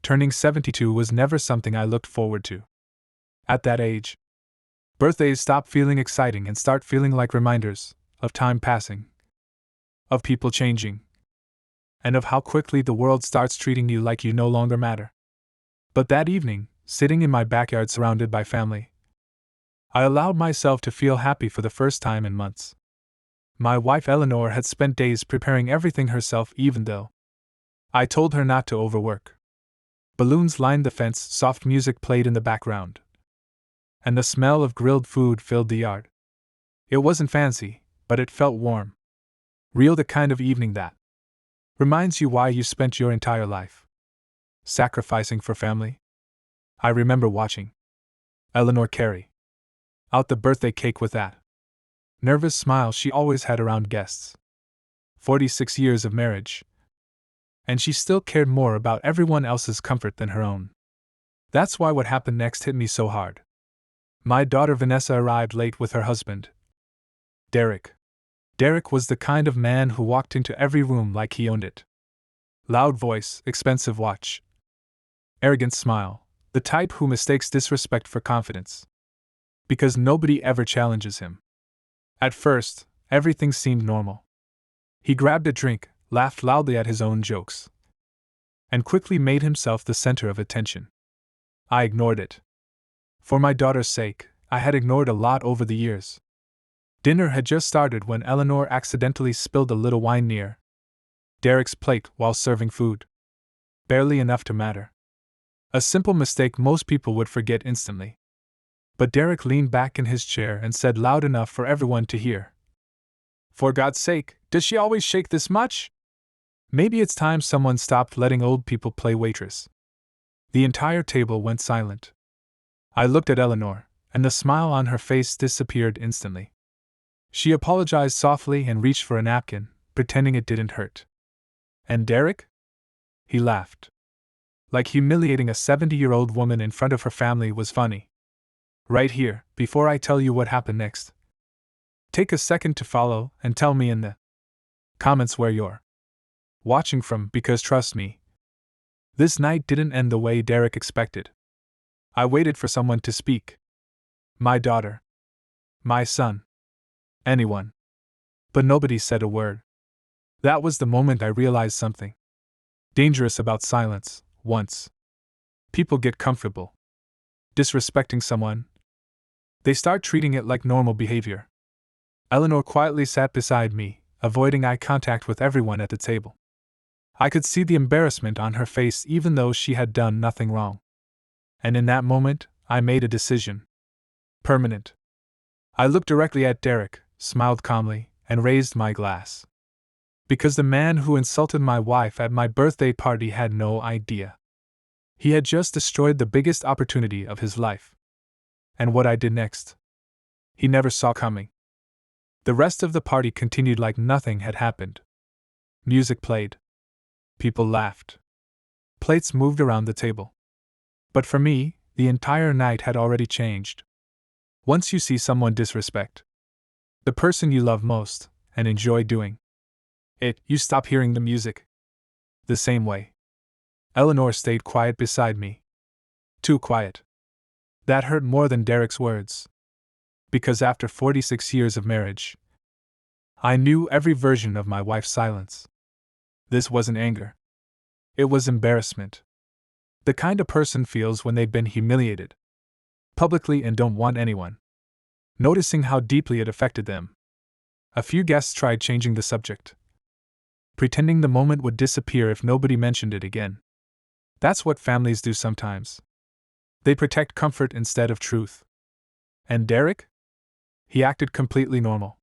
Turning 72 was never something I looked forward to. At that age, birthdays stop feeling exciting and start feeling like reminders of time passing, of people changing, and of how quickly the world starts treating you like you no longer matter. But that evening, sitting in my backyard surrounded by family, I allowed myself to feel happy for the first time in months. My wife Eleanor had spent days preparing everything herself, even though I told her not to overwork. Balloons lined the fence, soft music played in the background, and the smell of grilled food filled the yard. It wasn't fancy, but it felt warm. Real, the kind of evening that reminds you why you spent your entire life sacrificing for family. I remember watching Eleanor carry out the birthday cake with that nervous smile she always had around guests. 46 years of marriage, and she still cared more about everyone else's comfort than her own. That's why what happened next hit me so hard. My daughter Vanessa arrived late with her husband, Derek. Derek was the kind of man who walked into every room like he owned it. Loud voice, expensive watch, arrogant smile, the type who mistakes disrespect for confidence. Because nobody ever challenges him. At first, everything seemed normal. He grabbed a drink, laughed loudly at his own jokes, and quickly made himself the center of attention. I ignored it. For my daughter's sake, I had ignored a lot over the years. Dinner had just started when Eleanor accidentally spilled a little wine near Derek's plate while serving food. Barely enough to matter. A simple mistake most people would forget instantly. But Derek leaned back in his chair and said loud enough for everyone to hear, "For God's sake, does she always shake this much? Maybe it's time someone stopped letting old people play waitress." The entire table went silent. I looked at Eleanor, and the smile on her face disappeared instantly. She apologized softly and reached for a napkin, pretending it didn't hurt. "And Derek?" He laughed. Like humiliating a 70-year-old woman in front of her family was funny. Right here, before I tell you what happened next, take a second to follow and tell me in the comments where you're watching from, because trust me, this night didn't end the way Derek expected. I waited for someone to speak. My daughter. My son. Anyone. But nobody said a word. That was the moment I realized something dangerous about silence. Once people get comfortable disrespecting someone, they start treating it like normal behavior. Eleanor quietly sat beside me, avoiding eye contact with everyone at the table. I could see the embarrassment on her face even though she had done nothing wrong. And in that moment, I made a decision. Permanent. I looked directly at Derek, smiled calmly, and raised my glass. Because the man who insulted my wife at my birthday party had no idea. He had just destroyed the biggest opportunity of his life. And what I did next, he never saw coming. The rest of the party continued like nothing had happened. Music played. People laughed. Plates moved around the table. But for me, the entire night had already changed. Once you see someone disrespect the person you love most and enjoy doing it, you stop hearing the music. The same way. Eleanor stayed quiet beside me. Too quiet. That hurt more than Derek's words. Because after 46 years of marriage, I knew every version of my wife's silence. This wasn't anger. It was embarrassment. The kind a person feels when they've been humiliated publicly and don't want anyone noticing how deeply it affected them. A few guests tried changing the subject, pretending the moment would disappear if nobody mentioned it again. That's what families do sometimes. They protect comfort instead of truth. And Derek? He acted completely normal.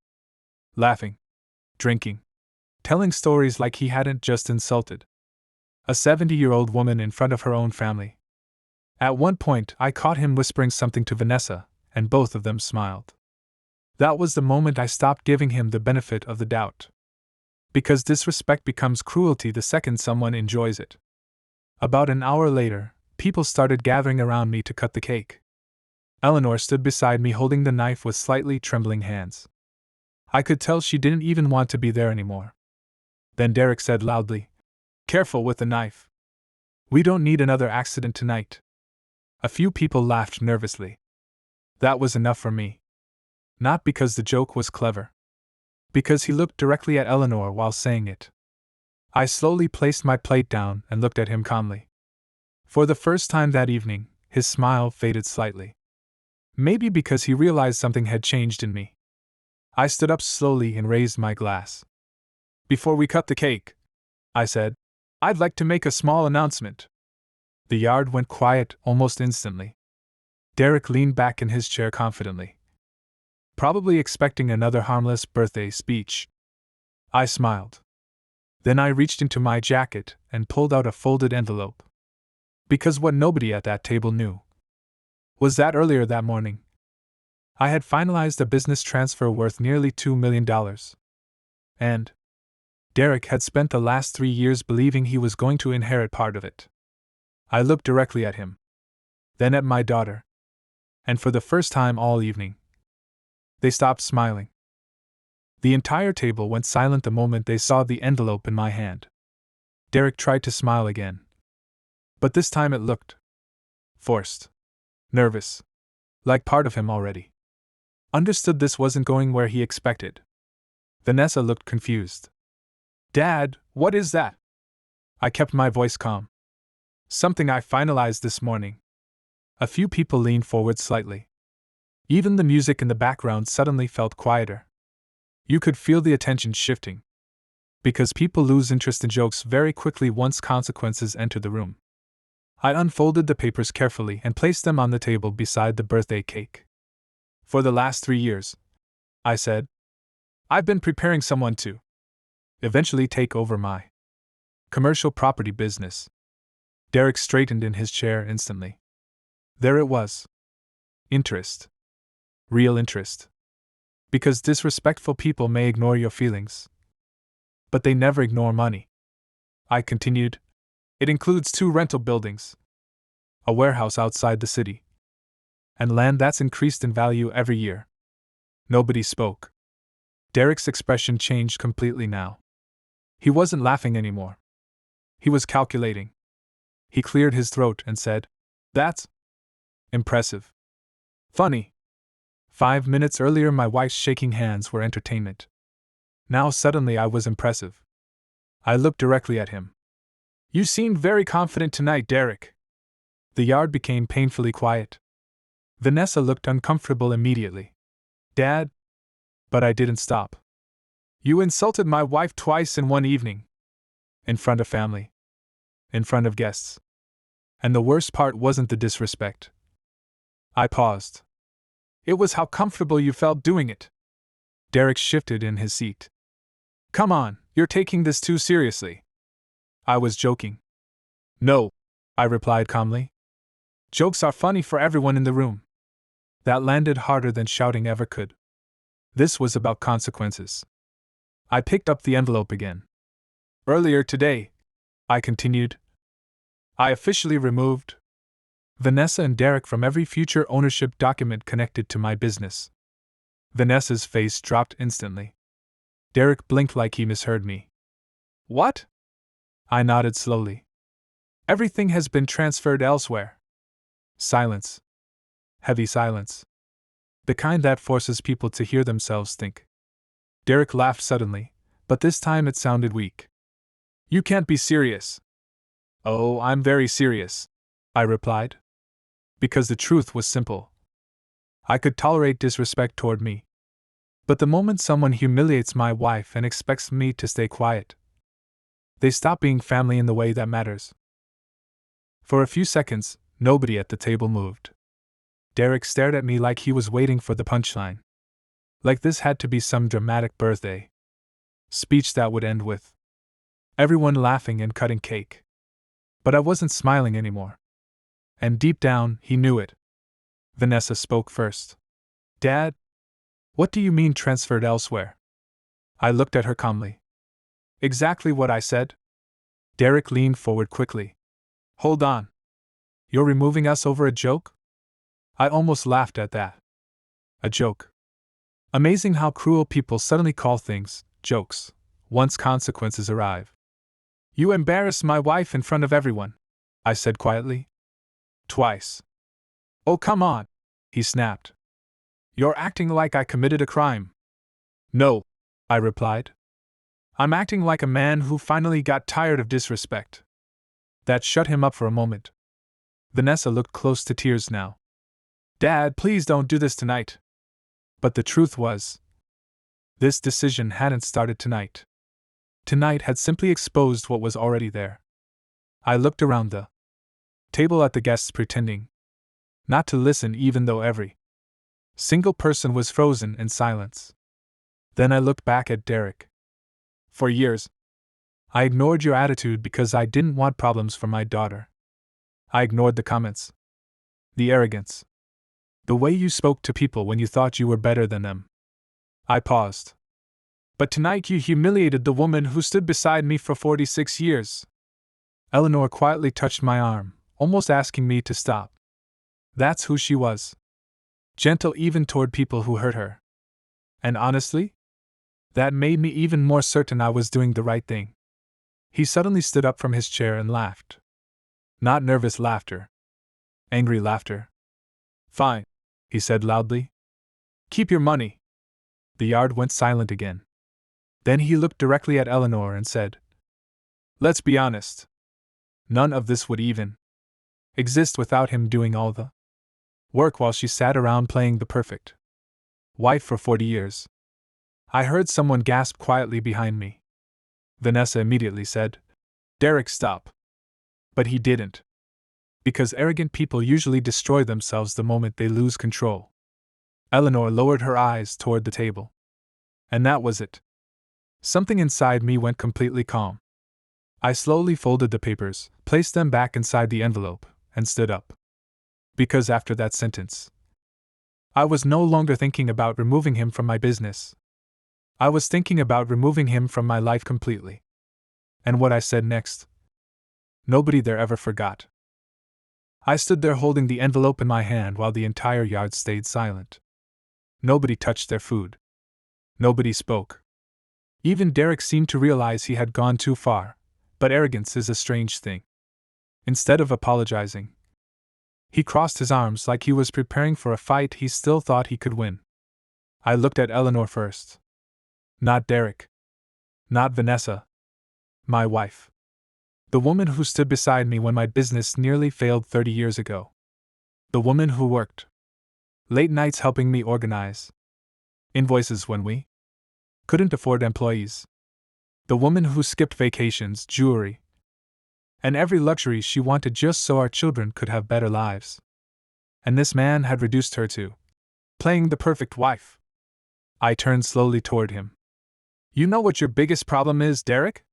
Laughing, drinking, telling stories like he hadn't just insulted a 70-year-old woman in front of her own family. At one point, I caught him whispering something to Vanessa, and both of them smiled. That was the moment I stopped giving him the benefit of the doubt. Because disrespect becomes cruelty the second someone enjoys it. About an hour later, people started gathering around me to cut the cake. Eleanor stood beside me holding the knife with slightly trembling hands. I could tell she didn't even want to be there anymore. Then Derek said loudly, "Careful with the knife." We don't need another accident tonight. A few people laughed nervously. That was enough for me. Not because the joke was clever. Because he looked directly at Eleanor while saying it. I slowly placed my plate down and looked at him calmly. For the first time that evening, his smile faded slightly. Maybe because he realized something had changed in me. I stood up slowly and raised my glass. Before we cut the cake, I said, I'd like to make a small announcement. The yard went quiet almost instantly. Derek leaned back in his chair confidently, probably expecting another harmless birthday speech. I smiled. Then I reached into my jacket and pulled out a folded envelope. Because what nobody at that table knew was that earlier that morning, I had finalized a business transfer worth nearly $2 million. And Derek had spent the last 3 years believing he was going to inherit part of it. I looked directly at him, then at my daughter, and for the first time all evening, they stopped smiling. The entire table went silent the moment they saw the envelope in my hand. Derek tried to smile again, but this time it looked forced, nervous, like part of him already understood this wasn't going where he expected. Vanessa looked confused. Dad, what is that? I kept my voice calm. Something I finalized this morning. A few people leaned forward slightly. Even the music in the background suddenly felt quieter. You could feel the attention shifting. Because people lose interest in jokes very quickly once consequences enter the room. I unfolded the papers carefully and placed them on the table beside the birthday cake. For the last 3 years, I said, I've been preparing someone to eventually take over my commercial property business. Derek straightened in his chair instantly. There it was. Interest. Real interest. Because disrespectful people may ignore your feelings, but they never ignore money. I continued. It includes 2 rental buildings, a warehouse outside the city, and land that's increased in value every year. Nobody spoke. Derek's expression changed completely now. He wasn't laughing anymore. He was calculating. He cleared his throat and said, That's impressive. Funny. 5 minutes earlier my wife's shaking hands were entertainment. Now suddenly I was impressive. I looked directly at him. You seemed very confident tonight, Derek. The yard became painfully quiet. Vanessa looked uncomfortable immediately. Dad? But I didn't stop. You insulted my wife twice in one evening. In front of family. In front of guests. And the worst part wasn't the disrespect. I paused. It was how comfortable you felt doing it. Derek shifted in his seat. Come on, you're taking this too seriously. I was joking. No, I replied calmly. Jokes are funny for everyone in the room. That landed harder than shouting ever could. This was about consequences. I picked up the envelope again. Earlier today, I continued, I officially removed Vanessa and Derek from every future ownership document connected to my business. Vanessa's face dropped instantly. Derek blinked like he misheard me. What? I nodded slowly. Everything has been transferred elsewhere. Silence. Heavy silence. The kind that forces people to hear themselves think. Derek laughed suddenly, but this time it sounded weak. You can't be serious. Oh, I'm very serious, I replied. Because the truth was simple. I could tolerate disrespect toward me. But the moment someone humiliates my wife and expects me to stay quiet, they stop being family in the way that matters. For a few seconds, nobody at the table moved. Derek stared at me like he was waiting for the punchline. Like this had to be some dramatic birthday speech that would end with everyone laughing and cutting cake. But I wasn't smiling anymore. And deep down, he knew it. Vanessa spoke first. Dad? What do you mean transferred elsewhere? I looked at her calmly. Exactly what I said. Derek leaned forward quickly. Hold on. You're removing us over a joke? I almost laughed at that. A joke. Amazing how cruel people suddenly call things jokes once consequences arrive. You embarrassed my wife in front of everyone. I said quietly. Twice. Oh, come on, he snapped. You're acting like I committed a crime. No, I replied. I'm acting like a man who finally got tired of disrespect. That shut him up for a moment. Vanessa looked close to tears now. Dad, please don't do this tonight. But the truth was, this decision hadn't started tonight. Tonight had simply exposed what was already there. I looked around the table at the guests, pretending not to listen, even though every single person was frozen in silence. Then I looked back at Derek. For years, I ignored your attitude because I didn't want problems for my daughter. I ignored the comments, the arrogance, the way you spoke to people when you thought you were better than them. I paused. But tonight you humiliated the woman who stood beside me for 46 years. Eleanor quietly touched my arm, almost asking me to stop. That's who she was. Gentle even toward people who hurt her. And honestly, that made me even more certain I was doing the right thing. He suddenly stood up from his chair and laughed. Not nervous laughter. Angry laughter. Fine, he said loudly. Keep your money. The yard went silent again. Then he looked directly at Eleanor and said, Let's be honest. None of this would even exist without him doing all the work while she sat around playing the perfect wife for 40 years. I heard someone gasp quietly behind me. Vanessa immediately said, Derek, stop. But he didn't. Because arrogant people usually destroy themselves the moment they lose control. Eleanor lowered her eyes toward the table. And that was it. Something inside me went completely calm. I slowly folded the papers, placed them back inside the envelope, and stood up. Because after that sentence, I was no longer thinking about removing him from my business. I was thinking about removing him from my life completely. And what I said next, nobody there ever forgot. I stood there holding the envelope in my hand while the entire yard stayed silent. Nobody touched their food. Nobody spoke. Even Derek seemed to realize he had gone too far, but arrogance is a strange thing. Instead of apologizing, he crossed his arms like he was preparing for a fight he still thought he could win. I looked at Eleanor first. Not Derek. Not Vanessa. My wife. The woman who stood beside me when my business nearly failed 30 years ago. The woman who worked late nights helping me organize invoices when we couldn't afford employees. The woman who skipped vacations, jewelry, and every luxury she wanted just so our children could have better lives. And this man had reduced her to playing the perfect wife. I turned slowly toward him. You know what your biggest problem is, Derek?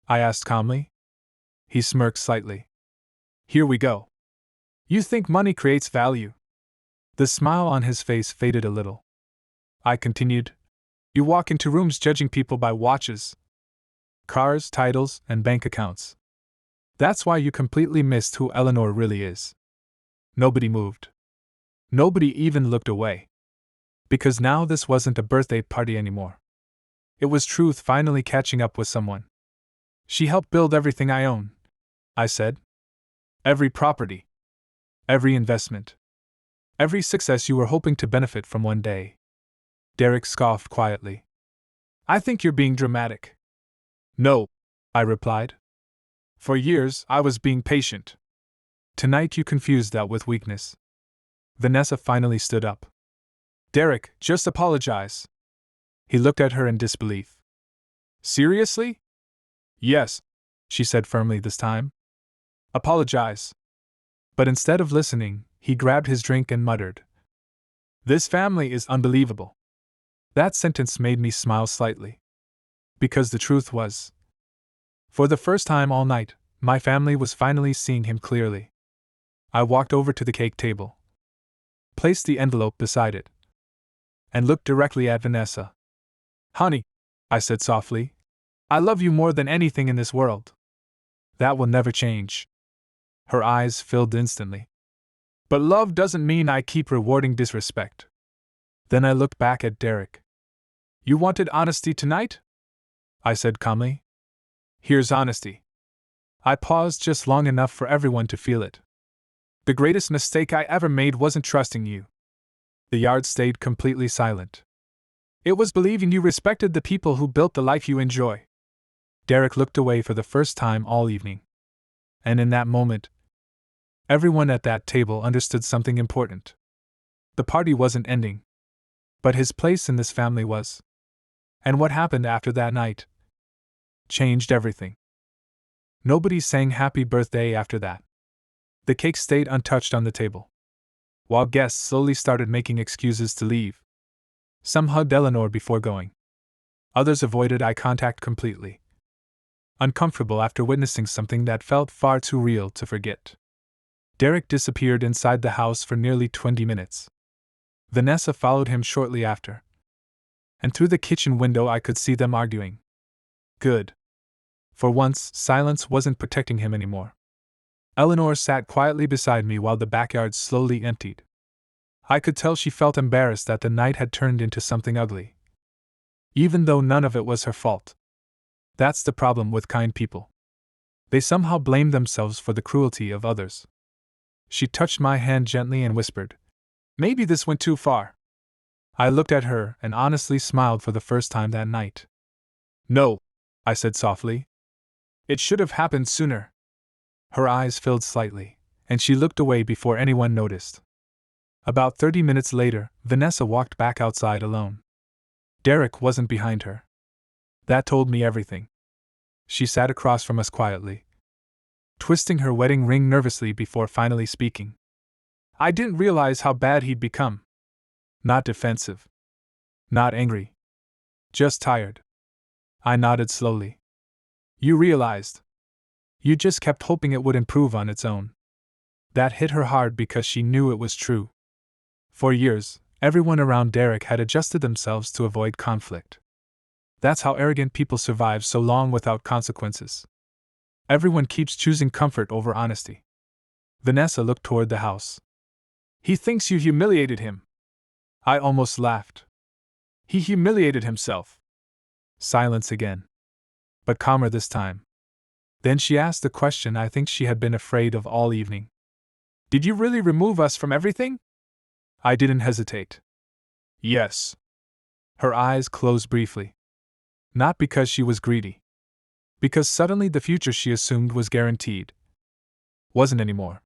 I asked calmly. He smirked slightly. Here we go. You think money creates value. The smile on his face faded a little. I continued. You walk into rooms judging people by watches, cars, titles, and bank accounts. That's why you completely missed who Eleanor really is. Nobody moved. Nobody even looked away. Because now this wasn't a birthday party anymore. It was truth finally catching up with someone. She helped build everything I own, I said. Every property. Every investment. Every success you were hoping to benefit from one day. Derek scoffed quietly. I think you're being dramatic. No, I replied. For years, I was being patient. Tonight you confused that with weakness. Vanessa finally stood up. Derek, just apologize. He looked at her in disbelief. Seriously? Yes, she said firmly this time. Apologize. But instead of listening, he grabbed his drink and muttered. This family is unbelievable. That sentence made me smile slightly. Because the truth was, for the first time all night, my family was finally seeing him clearly. I walked over to the cake table, placed the envelope beside it, and looked directly at Vanessa. Honey, I said softly, I love you more than anything in this world. That will never change. Her eyes filled instantly. But love doesn't mean I keep rewarding disrespect. Then I looked back at Derek. You wanted honesty tonight? I said calmly. Here's honesty. I paused just long enough for everyone to feel it. The greatest mistake I ever made wasn't trusting you. The yard stayed completely silent. It was believing you respected the people who built the life you enjoy. Derek looked away for the first time all evening. And in that moment, everyone at that table understood something important. The party wasn't ending. But his place in this family was. And what happened after that night changed everything. Nobody sang happy birthday after that. The cake stayed untouched on the table, while guests slowly started making excuses to leave. Some hugged Eleanor before going. Others avoided eye contact completely, uncomfortable after witnessing something that felt far too real to forget. Derek disappeared inside the house for nearly 20 minutes. Vanessa followed him shortly after. And through the kitchen window I could see them arguing. Good. For once, silence wasn't protecting him anymore. Eleanor sat quietly beside me while the backyard slowly emptied. I could tell she felt embarrassed that the night had turned into something ugly, even though none of it was her fault. That's the problem with kind people. They somehow blame themselves for the cruelty of others. She touched my hand gently and whispered, "Maybe this went too far." I looked at her and honestly smiled for the first time that night. "No," I said softly. "It should have happened sooner." Her eyes filled slightly, and she looked away before anyone noticed. About 30 minutes later, Vanessa walked back outside alone. Derek wasn't behind her. That told me everything. She sat across from us quietly, twisting her wedding ring nervously before finally speaking. "I didn't realize how bad he'd become." Not defensive. Not angry. Just tired. I nodded slowly. "You realized. You just kept hoping it would improve on its own." That hit her hard because she knew it was true. For years, everyone around Derek had adjusted themselves to avoid conflict. That's how arrogant people survive so long without consequences. Everyone keeps choosing comfort over honesty. Vanessa looked toward the house. "He thinks you humiliated him." I almost laughed. "He humiliated himself." Silence again. But calmer this time. Then she asked the question I think she had been afraid of all evening. "Did you really remove us from everything?" I didn't hesitate. "Yes." Her eyes closed briefly. Not because she was greedy. Because suddenly the future she assumed was guaranteed wasn't anymore.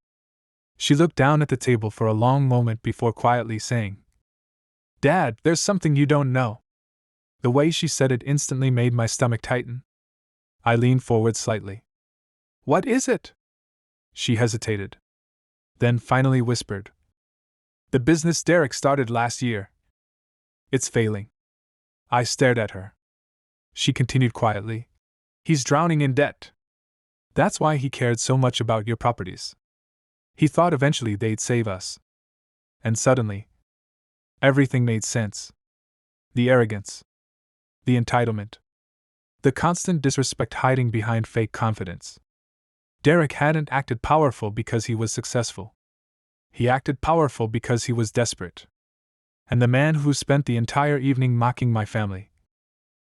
She looked down at the table for a long moment before quietly saying, "Dad, there's something you don't know." The way she said it instantly made my stomach tighten. I leaned forward slightly. "What is it?" She hesitated. Then finally whispered, "The business Derek started last year. It's failing." I stared at her. She continued quietly, "He's drowning in debt. That's why he cared so much about your properties. He thought eventually they'd save us." And suddenly, everything made sense. The arrogance. The entitlement. The constant disrespect hiding behind fake confidence. Derek hadn't acted powerful because he was successful. He acted powerful because he was desperate. And the man who spent the entire evening mocking my family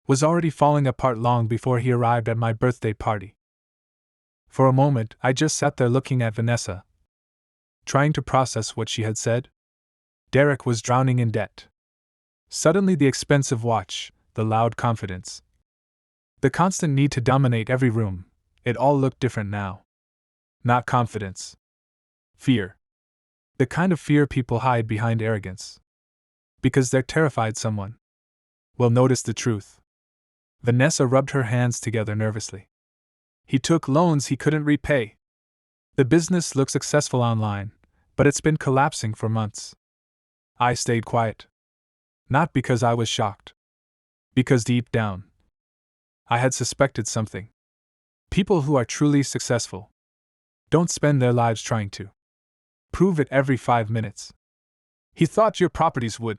was already falling apart long before he arrived at my birthday party. For a moment, I just sat there looking at Vanessa, trying to process what she had said. Derek was drowning in debt. Suddenly, the expensive watch, the loud confidence, the constant need to dominate every room, it all looked different now. Not confidence. Fear. The kind of fear people hide behind arrogance. Because they're terrified someone will notice the truth. Vanessa rubbed her hands together nervously. "He took loans he couldn't repay. The business looked successful online, but it's been collapsing for months." I stayed quiet. Not because I was shocked. Because deep down, I had suspected something. People who are truly successful don't spend their lives trying to prove it every 5 minutes. "He thought your properties would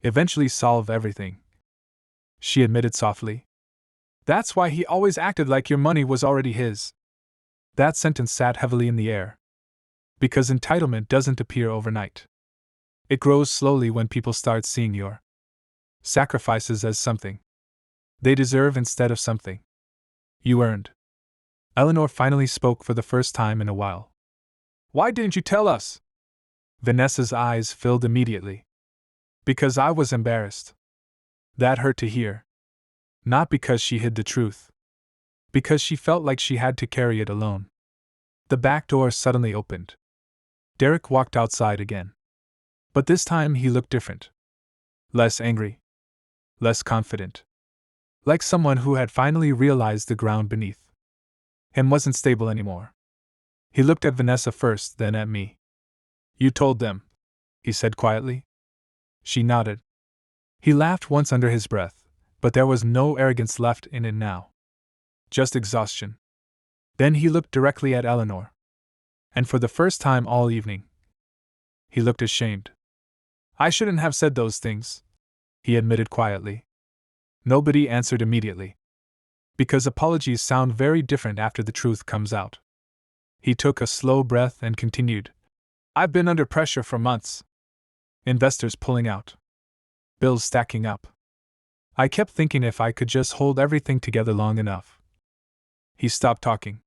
eventually solve everything," she admitted softly. "That's why he always acted like your money was already his." That sentence sat heavily in the air. Because entitlement doesn't appear overnight. It grows slowly when people start seeing your sacrifices as something they deserve instead of something you earned. Eleanor finally spoke for the first time in a while. Why didn't you tell us? Vanessa's eyes filled immediately. Because I was embarrassed. That hurt to hear. Not because she hid the truth. Because she felt like she had to carry it alone. The back door suddenly opened. Derek walked outside again. But this time he looked different. Less angry. Less confident. Like someone who had finally realized the ground beneath him wasn't stable anymore. He looked at Vanessa first, then at me. You told them, he said quietly. She nodded. He laughed once under his breath, but there was no arrogance left in it now. Just exhaustion. Then he looked directly at Eleanor. And for the first time all evening, he looked ashamed. I shouldn't have said those things, he admitted quietly. Nobody answered immediately. Because apologies sound very different after the truth comes out. He took a slow breath and continued. I've been under pressure for months. Investors pulling out. Bills stacking up. I kept thinking if I could just hold everything together long enough. He stopped talking.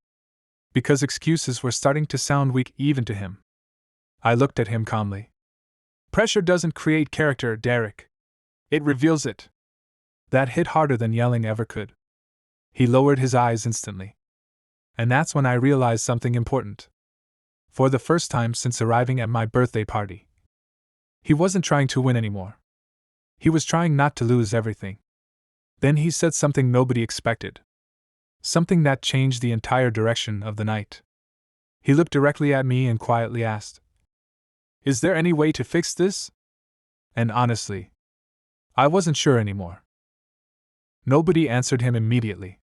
Because excuses were starting to sound weak even to him. I looked at him calmly. Pressure doesn't create character, Derek. It reveals it. That hit harder than yelling ever could. He lowered his eyes instantly. And that's when I realized something important. For the first time since arriving at my birthday party, he wasn't trying to win anymore. He was trying not to lose everything. Then he said something nobody expected. Something that changed the entire direction of the night. He looked directly at me and quietly asked, Is there any way to fix this? And honestly, I wasn't sure anymore. Nobody answered him immediately.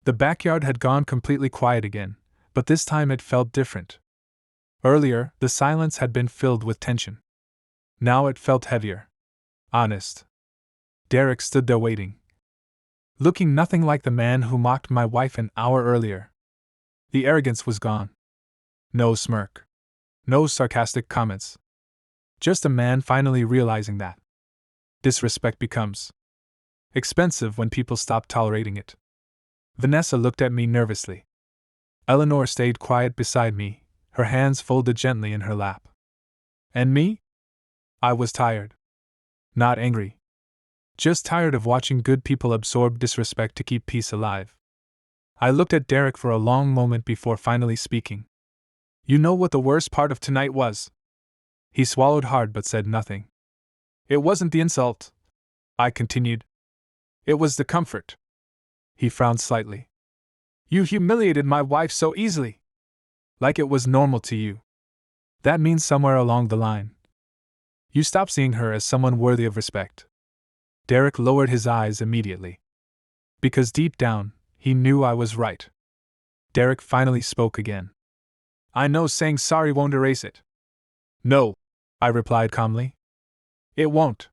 The backyard had gone completely quiet again, but this time it felt different. Earlier, the silence had been filled with tension. Now it felt heavier. Honest. Derek stood there waiting. Looking nothing like the man who mocked my wife an hour earlier. The arrogance was gone. No smirk. No sarcastic comments. Just a man finally realizing that disrespect becomes expensive when people stop tolerating it. Vanessa looked at me nervously. Eleanor stayed quiet beside me, her hands folded gently in her lap. And me? I was tired. Not angry. Just tired of watching good people absorb disrespect to keep peace alive. I looked at Derek for a long moment before finally speaking. You know what the worst part of tonight was? He swallowed hard but said nothing. It wasn't the insult, I continued. It was the comfort. He frowned slightly. You humiliated my wife so easily. Like it was normal to you. That means somewhere along the line, you stopped seeing her as someone worthy of respect. Derek lowered his eyes immediately. Because deep down, he knew I was right. Derek finally spoke again. I know saying sorry won't erase it. No, I replied calmly. It won't.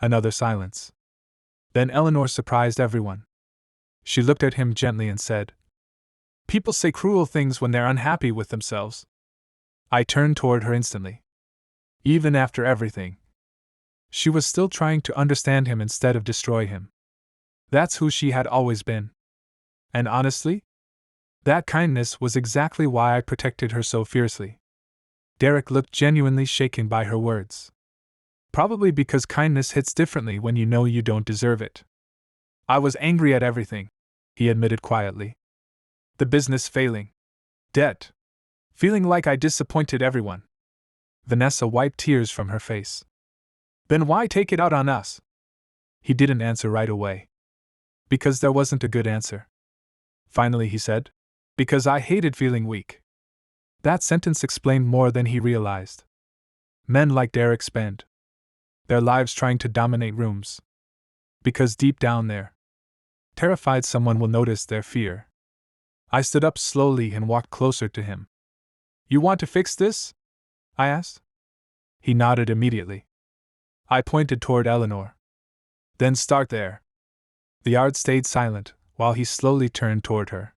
Another silence. Then Eleanor surprised everyone. She looked at him gently and said, People say cruel things when they're unhappy with themselves. I turned toward her instantly. Even after everything, she was still trying to understand him instead of destroy him. That's who she had always been. And honestly, that kindness was exactly why I protected her so fiercely. Derek looked genuinely shaken by her words. Probably because kindness hits differently when you know you don't deserve it. I was angry at everything, he admitted quietly. The business failing. Debt. Feeling like I disappointed everyone. Vanessa wiped tears from her face. Then why take it out on us? He didn't answer right away. Because there wasn't a good answer. Finally he said, Because I hated feeling weak. That sentence explained more than he realized. Men like Derek spend their lives trying to dominate rooms. Because deep down there, terrified someone will notice their fear. I stood up slowly and walked closer to him. You want to fix this? I asked. He nodded immediately. I pointed toward Eleanor. Then start there. The yard stayed silent, while he slowly turned toward her.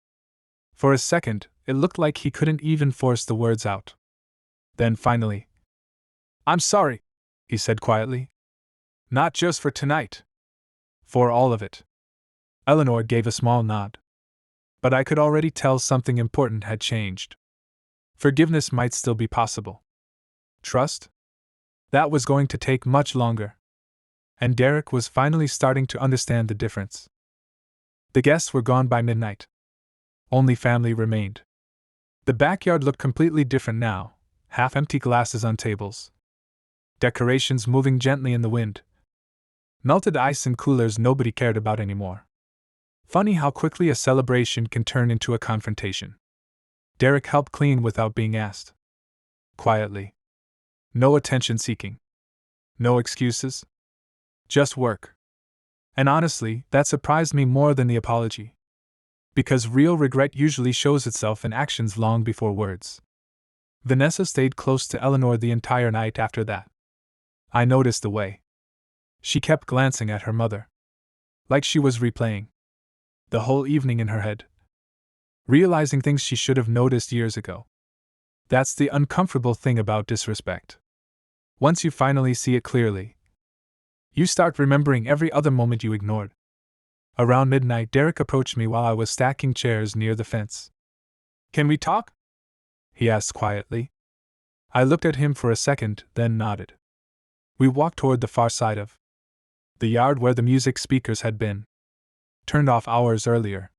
For a second, it looked like he couldn't even force the words out. Then finally, I'm sorry, he said quietly. Not just for tonight. For all of it. Eleanor gave a small nod. But I could already tell something important had changed. Forgiveness might still be possible. Trust? That was going to take much longer. And Derek was finally starting to understand the difference. The guests were gone by midnight. Only family remained. The backyard looked completely different now, half-empty glasses on tables. Decorations moving gently in the wind. Melted ice in coolers nobody cared about anymore. Funny how quickly a celebration can turn into a confrontation. Derek helped clean without being asked. Quietly. No attention seeking. No excuses. Just work. And honestly, that surprised me more than the apology. Because real regret usually shows itself in actions long before words. Vanessa stayed close to Eleanor the entire night after that. I noticed the way she kept glancing at her mother. Like she was replaying the whole evening in her head. Realizing things she should have noticed years ago. That's the uncomfortable thing about disrespect. Once you finally see it clearly, you start remembering every other moment you ignored. Around midnight, Derek approached me while I was stacking chairs near the fence. "Can we talk?" he asked quietly. I looked at him for a second, then nodded. We walked toward the far side of the yard where the music speakers had been, turned off hours earlier.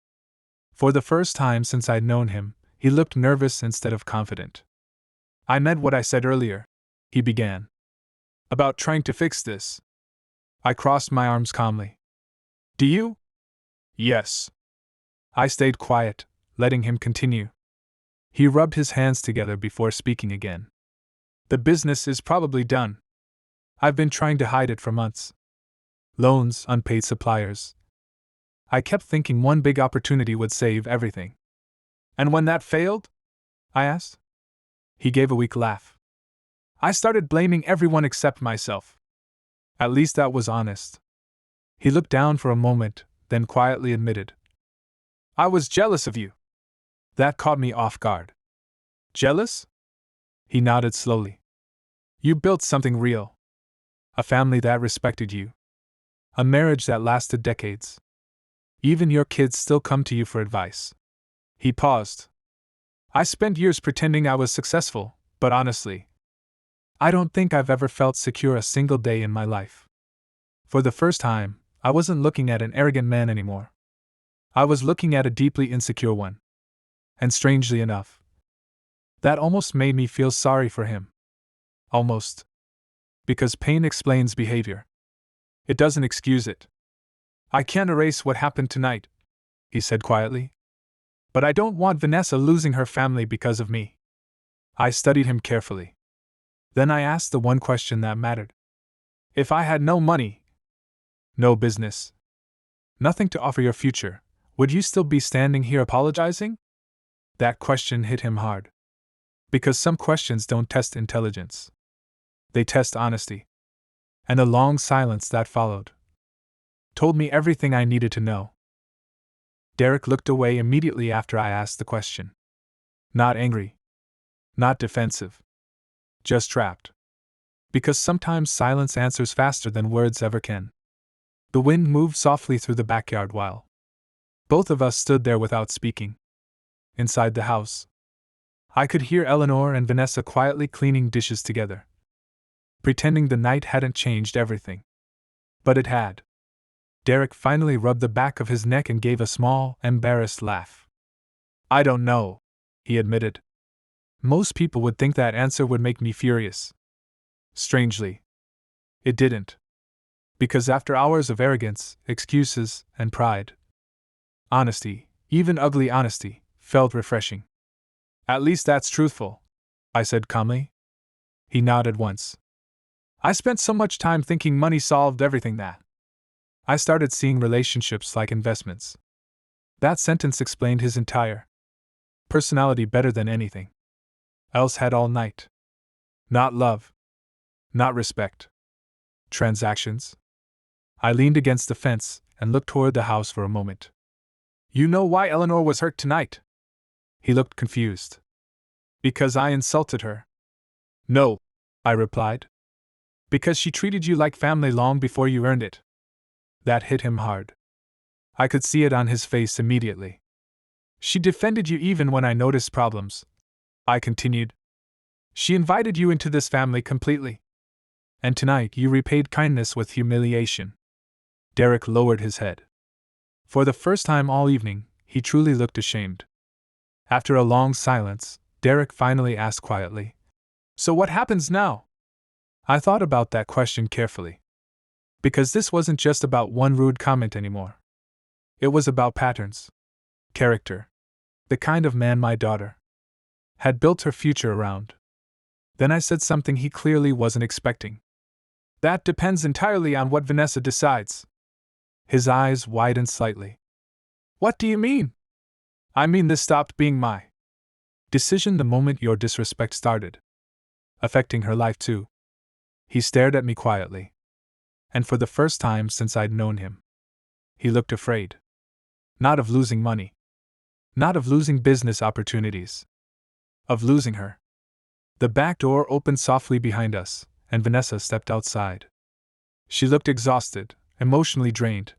For the first time since I'd known him, he looked nervous instead of confident. "I meant what I said earlier," he began. "About trying to fix this." I crossed my arms calmly. "Do you?" "Yes." I stayed quiet, letting him continue. He rubbed his hands together before speaking again. "The business is probably done. I've been trying to hide it for months. Loans, unpaid suppliers. I kept thinking one big opportunity would save everything." "And when that failed?" I asked. He gave a weak laugh. "I started blaming everyone except myself." At least that was honest. He looked down for a moment, then quietly admitted, "I was jealous of you." That caught me off guard. "Jealous?" He nodded slowly. "You built something real. A family that respected you. A marriage that lasted decades. Even your kids still come to you for advice." He paused. "I spent years pretending I was successful, but honestly, I don't think I've ever felt secure a single day in my life." For the first time, I wasn't looking at an arrogant man anymore. I was looking at a deeply insecure one. And strangely enough, that almost made me feel sorry for him. Almost. Because pain explains behavior. It doesn't excuse it. "I can't erase what happened tonight," he said quietly. "But I don't want Vanessa losing her family because of me." I studied him carefully. Then I asked the one question that mattered. "If I had no money, no business, nothing to offer your future, would you still be standing here apologizing?" That question hit him hard. Because some questions don't test intelligence. They test honesty. And the long silence that followed told me everything I needed to know. Derek looked away immediately after I asked the question. Not angry. Not defensive. Just trapped. Because sometimes silence answers faster than words ever can. The wind moved softly through the backyard while both of us stood there without speaking. Inside the house, I could hear Eleanor and Vanessa quietly cleaning dishes together, pretending the night hadn't changed everything. But it had. Derek finally rubbed the back of his neck and gave a small, embarrassed laugh. "I don't know," he admitted. Most people would think that answer would make me furious. Strangely, it didn't. Because after hours of arrogance, excuses, and pride, honesty, even ugly honesty, felt refreshing. "At least that's truthful," I said calmly. He nodded once. "I spent so much time thinking money solved everything that I started seeing relationships like investments." That sentence explained his entire personality better than anything else had all night. Not love. Not respect. Transactions. I leaned against the fence and looked toward the house for a moment. "You know why Eleanor was hurt tonight?" He looked confused. "Because I insulted her." "No," I replied. "Because she treated you like family long before you earned it." That hit him hard. I could see it on his face immediately. She defended you even when I noticed problems. I continued. She invited you into this family completely. And tonight you repaid kindness with humiliation. Derek lowered his head. For the first time all evening, he truly looked ashamed. After a long silence, Derek finally asked quietly, "So what happens now?" I thought about that question carefully. Because this wasn't just about one rude comment anymore. It was about patterns. Character. The kind of man my daughter had built her future around. Then I said something he clearly wasn't expecting. "That depends entirely on what Vanessa decides." His eyes widened slightly. "What do you mean?" "I mean this stopped being my decision the moment your disrespect started affecting her life too." He stared at me quietly. And for the first time since I'd known him, he looked afraid. Not of losing money. Not of losing business opportunities. Of losing her. The back door opened softly behind us, and Vanessa stepped outside. She looked exhausted, emotionally drained.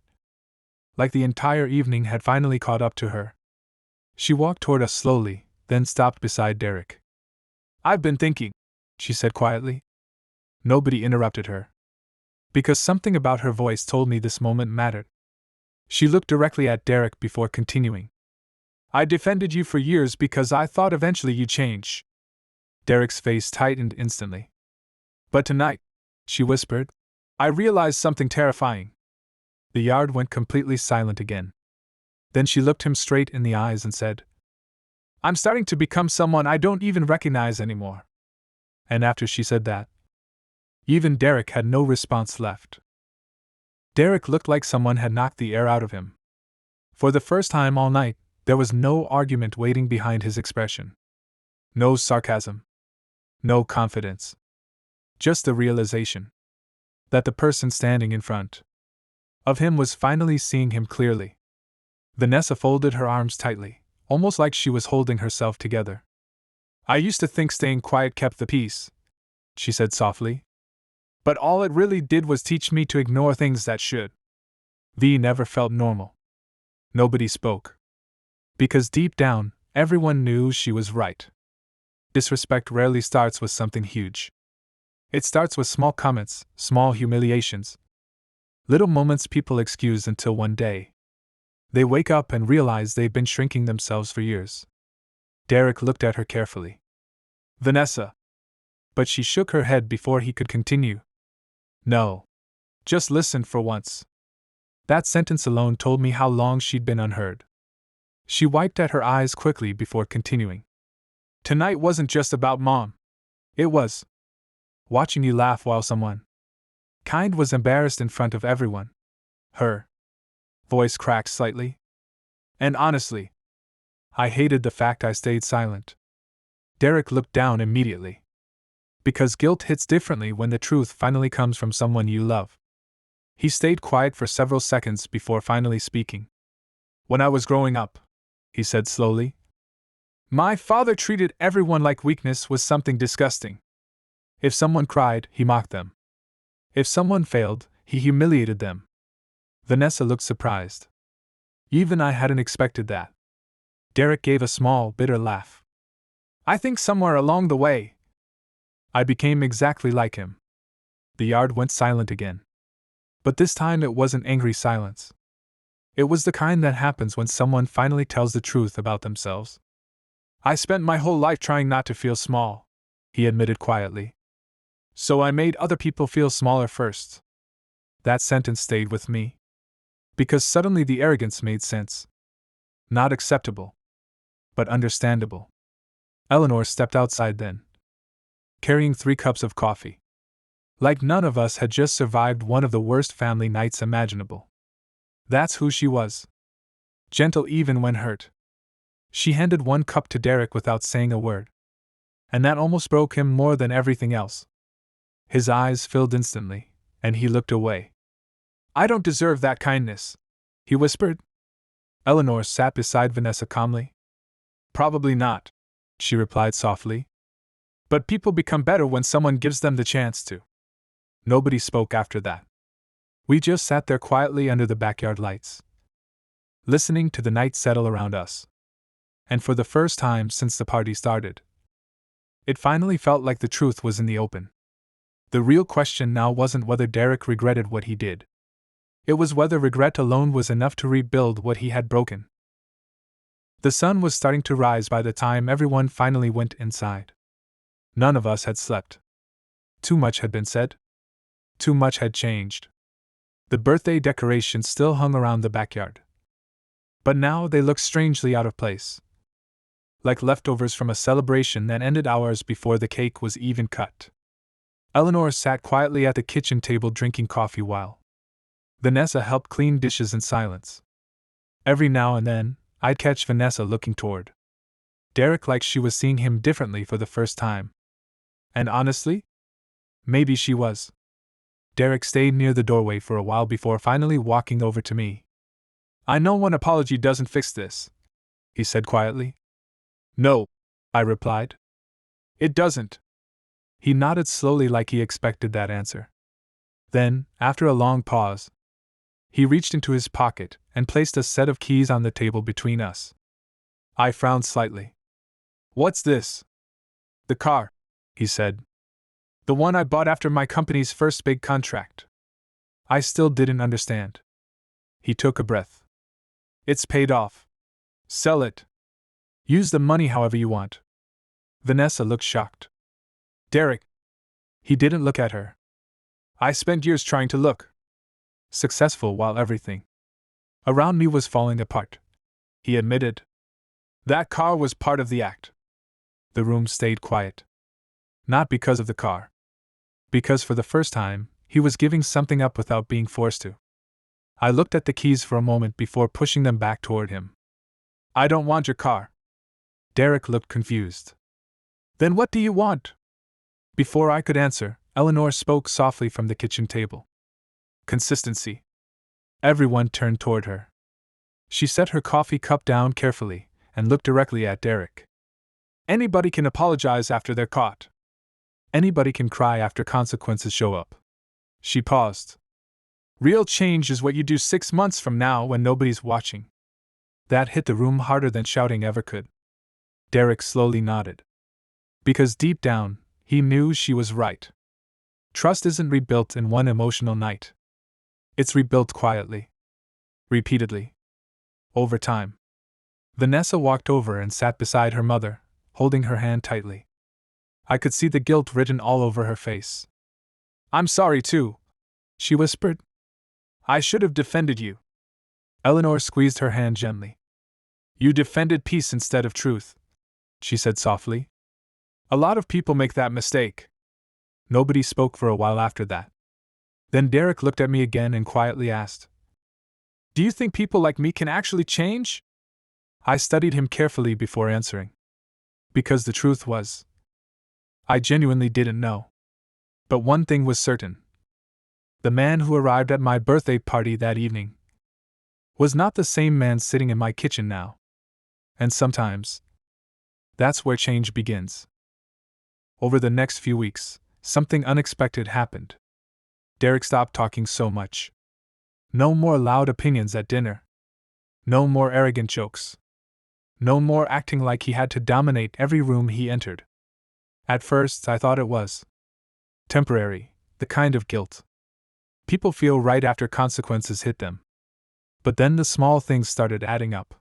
Like the entire evening had finally caught up to her. She walked toward us slowly, then stopped beside Derek. "I've been thinking," she said quietly. Nobody interrupted her. Because something about her voice told me this moment mattered. She looked directly at Derek before continuing. "I defended you for years because I thought eventually you'd change." Derek's face tightened instantly. "But tonight," she whispered, "I realized something terrifying." The yard went completely silent again. Then she looked him straight in the eyes and said, "I'm starting to become someone I don't even recognize anymore." And after she said that, even Derek had no response left. Derek looked like someone had knocked the air out of him. For the first time all night, there was no argument waiting behind his expression. No sarcasm. No confidence. Just the realization that the person standing in front of him was finally seeing him clearly. Vanessa folded her arms tightly, almost like she was holding herself together. "I used to think staying quiet kept the peace," she said softly. "But all it really did was teach me to ignore things that should." V never felt normal. Nobody spoke. Because deep down, everyone knew she was right. Disrespect rarely starts with something huge. It starts with small comments, small humiliations. Little moments people excuse until one day they wake up and realize they've been shrinking themselves for years. Derek looked at her carefully. "Vanessa." But she shook her head before he could continue. "No. Just listen for once." That sentence alone told me how long she'd been unheard. She wiped at her eyes quickly before continuing. "Tonight wasn't just about Mom. It was watching you laugh while someone kind was embarrassed in front of everyone." Her voice cracked slightly. "And honestly, I hated the fact I stayed silent." Derek looked down immediately. Because guilt hits differently when the truth finally comes from someone you love. He stayed quiet for several seconds before finally speaking. "When I was growing up," he said slowly, "my father treated everyone like weakness was something disgusting. If someone cried, he mocked them. If someone failed, he humiliated them." Vanessa looked surprised. Even I hadn't expected that. Derek gave a small, bitter laugh. "I think somewhere along the way, I became exactly like him." The yard went silent again. But this time it wasn't angry silence. It was the kind that happens when someone finally tells the truth about themselves. "I spent my whole life trying not to feel small," he admitted quietly. "So I made other people feel smaller first." That sentence stayed with me. Because suddenly the arrogance made sense. Not acceptable, but understandable. Eleanor stepped outside then, carrying 3 cups of coffee. Like none of us had just survived one of the worst family nights imaginable. That's who she was. Gentle even when hurt. She handed 1 cup to Derek without saying a word. And that almost broke him more than everything else. His eyes filled instantly, and he looked away. "I don't deserve that kindness," he whispered. Eleanor sat beside Vanessa calmly. "Probably not," she replied softly. "But people become better when someone gives them the chance to." Nobody spoke after that. We just sat there quietly under the backyard lights, listening to the night settle around us. And for the first time since the party started, it finally felt like the truth was in the open. The real question now wasn't whether Derek regretted what he did. It was whether regret alone was enough to rebuild what he had broken. The sun was starting to rise by the time everyone finally went inside. None of us had slept. Too much had been said. Too much had changed. The birthday decorations still hung around the backyard. But now they looked strangely out of place. Like leftovers from a celebration that ended hours before the cake was even cut. Eleanor sat quietly at the kitchen table drinking coffee while Vanessa helped clean dishes in silence. Every now and then, I'd catch Vanessa looking toward Derek like she was seeing him differently for the first time. And honestly, maybe she was. Derek stayed near the doorway for a while before finally walking over to me. "I know one apology doesn't fix this," he said quietly. "No," I replied. "It doesn't." He nodded slowly like he expected that answer. Then, after a long pause, he reached into his pocket and placed a set of keys on the table between us. I frowned slightly. "What's this?" "The car," he said. "The one I bought after my company's first big contract." I still didn't understand. He took a breath. "It's paid off. Sell it. Use the money however you want." Vanessa looked shocked. "Derek." He didn't look at her. "I spent years trying to look successful while everything around me was falling apart," he admitted. "That car was part of the act." The room stayed quiet. Not because of the car. Because for the first time, he was giving something up without being forced to. I looked at the keys for a moment before pushing them back toward him. "I don't want your car." Derek looked confused. "Then what do you want?" Before I could answer, Eleanor spoke softly from the kitchen table. "Consistency." Everyone turned toward her. She set her coffee cup down carefully and looked directly at Derek. "Anybody can apologize after they're caught. Anybody can cry after consequences show up." She paused. "Real change is what you do 6 months from now when nobody's watching." That hit the room harder than shouting ever could. Derek slowly nodded. Because deep down, he knew she was right. Trust isn't rebuilt in one emotional night. It's rebuilt quietly. Repeatedly. Over time. Vanessa walked over and sat beside her mother, holding her hand tightly. I could see the guilt written all over her face. "I'm sorry too," she whispered. "I should have defended you." Eleanor squeezed her hand gently. "You defended peace instead of truth," she said softly. "A lot of people make that mistake." Nobody spoke for a while after that. Then Derek looked at me again and quietly asked, "Do you think people like me can actually change?" I studied him carefully before answering. Because the truth was, I genuinely didn't know. But one thing was certain. The man who arrived at my birthday party that evening was not the same man sitting in my kitchen now. And sometimes, that's where change begins. Over the next few weeks, something unexpected happened. Derek stopped talking so much. No more loud opinions at dinner. No more arrogant jokes. No more acting like he had to dominate every room he entered. At first, I thought it was temporary, the kind of guilt people feel right after consequences hit them. But then the small things started adding up.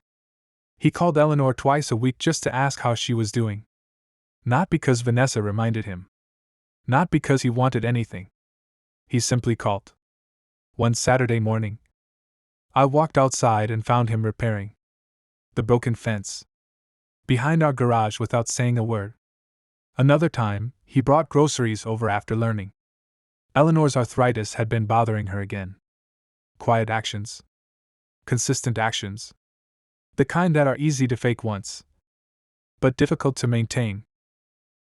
He called Eleanor twice a week just to ask how she was doing. Not because Vanessa reminded him. Not because he wanted anything. He simply called. One Saturday morning, I walked outside and found him repairing the broken fence behind our garage without saying a word. Another time, he brought groceries over after learning Eleanor's arthritis had been bothering her again. Quiet actions. Consistent actions. The kind that are easy to fake once, but difficult to maintain.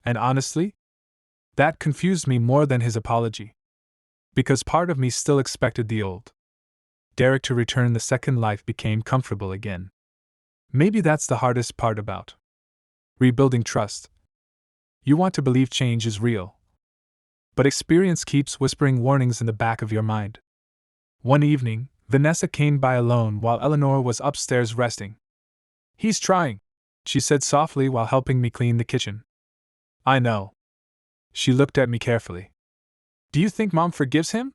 And honestly, that confused me more than his apology. Because part of me still expected the old Derek to return. The second life became comfortable again. Maybe that's the hardest part about rebuilding trust. You want to believe change is real, but experience keeps whispering warnings in the back of your mind. One evening, Vanessa came by alone while Eleanor was upstairs resting. "He's trying," she said softly while helping me clean the kitchen. I know. She looked at me carefully. Do you think Mom forgives him?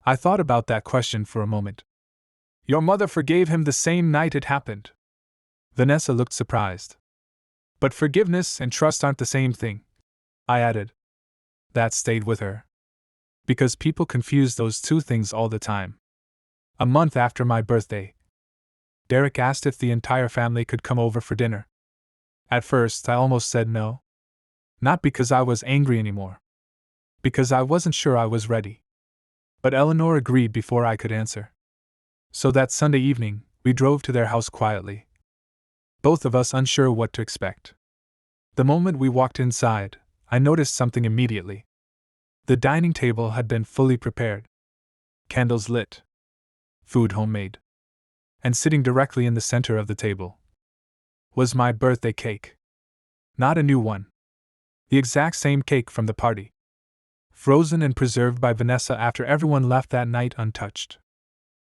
I thought about that question for a moment. Your mother forgave him the same night it happened. Vanessa looked surprised. But forgiveness and trust aren't the same thing, I added. That stayed with her. Because people confuse those two things all the time. A month after my birthday, Derek asked if the entire family could come over for dinner. At first, I almost said no. Not because I was angry anymore. Because I wasn't sure I was ready. But Eleanor agreed before I could answer. So that Sunday evening, we drove to their house quietly. Both of us unsure what to expect. The moment we walked inside, I noticed something immediately. The dining table had been fully prepared. Candles lit. Food homemade. And sitting directly in the center of the table was my birthday cake. Not a new one. The exact same cake from the party. Frozen and preserved by Vanessa after everyone left that night untouched.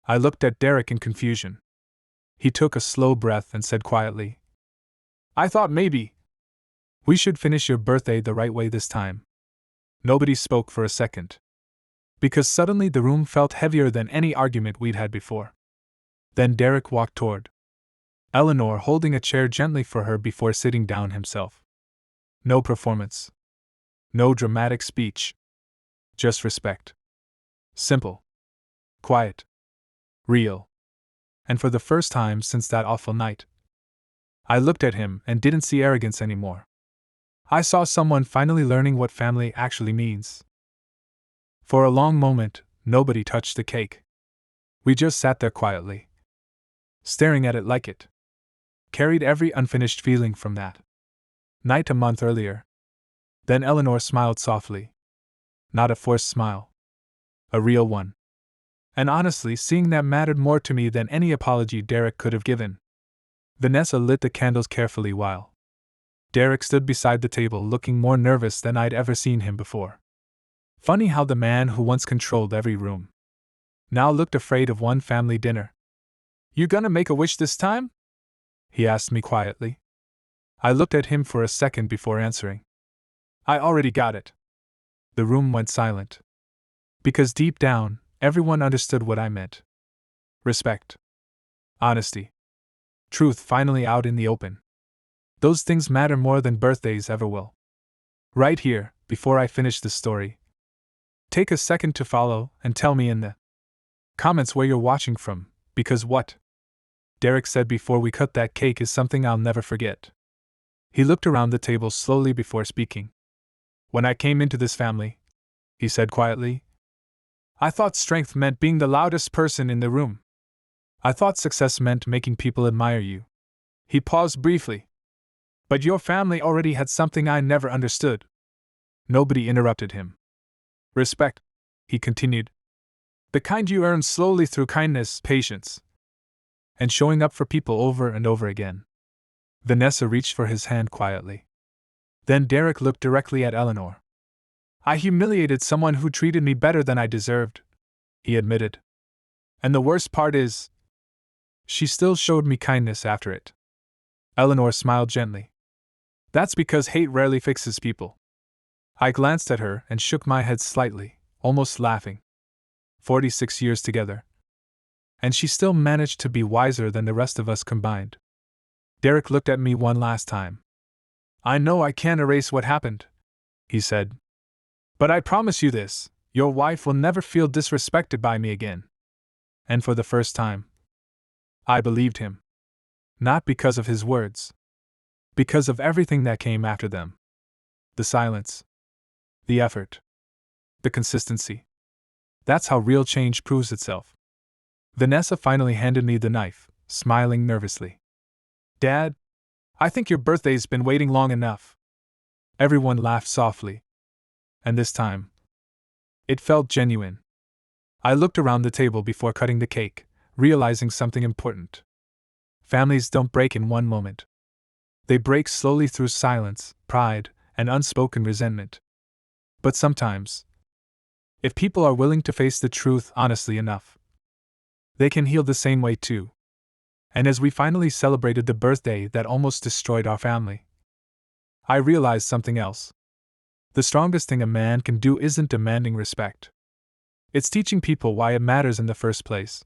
I looked at Derek in confusion. He took a slow breath and said quietly, I thought maybe we should finish your birthday the right way this time. Nobody spoke for a second. Because suddenly the room felt heavier than any argument we'd had before. Then Derek walked toward Eleanor, holding a chair gently for her before sitting down himself. No performance. No dramatic speech. Just respect. Simple. Quiet. Real. And for the first time since that awful night, I looked at him and didn't see arrogance anymore. I saw someone finally learning what family actually means. For a long moment, nobody touched the cake. We just sat there quietly, staring at it like it carried every unfinished feeling from that night a month earlier. Then Eleanor smiled softly. Not a forced smile. A real one. And honestly, seeing that mattered more to me than any apology Derek could have given. Vanessa lit the candles carefully while Derek stood beside the table looking more nervous than I'd ever seen him before. Funny how the man who once controlled every room now looked afraid of one family dinner. You gonna make a wish this time? He asked me quietly. I looked at him for a second before answering. I already got it. The room went silent. Because deep down, everyone understood what I meant. Respect. Honesty. Truth finally out in the open. Those things matter more than birthdays ever will. Right here, before I finish the story, take a second to follow and tell me in the comments where you're watching from, because what Derek said before we cut that cake is something I'll never forget. He looked around the table slowly before speaking. When I came into this family, he said quietly, I thought strength meant being the loudest person in the room. I thought success meant making people admire you. He paused briefly. But your family already had something I never understood. Nobody interrupted him. Respect, he continued. The kind you earn slowly through kindness, patience, and showing up for people over and over again. Vanessa reached for his hand quietly. Then Derek looked directly at Eleanor. I humiliated someone who treated me better than I deserved, he admitted. And the worst part is, she still showed me kindness after it. Eleanor smiled gently. That's because hate rarely fixes people. I glanced at her and shook my head slightly, almost laughing. 46 years together. And she still managed to be wiser than the rest of us combined. Derek looked at me one last time. I know I can't erase what happened, he said. But I promise you this, your wife will never feel disrespected by me again. And for the first time, I believed him. Not because of his words. Because of everything that came after them. The silence. The effort. The consistency. That's how real change proves itself. Vanessa finally handed me the knife, smiling nervously. Dad, I think your birthday's been waiting long enough. Everyone laughed softly. And this time, it felt genuine. I looked around the table before cutting the cake, realizing something important. Families don't break in one moment. They break slowly through silence, pride, and unspoken resentment. But sometimes, if people are willing to face the truth honestly enough, they can heal the same way too. And as we finally celebrated the birthday that almost destroyed our family, I realized something else. The strongest thing a man can do isn't demanding respect. It's teaching people why it matters in the first place.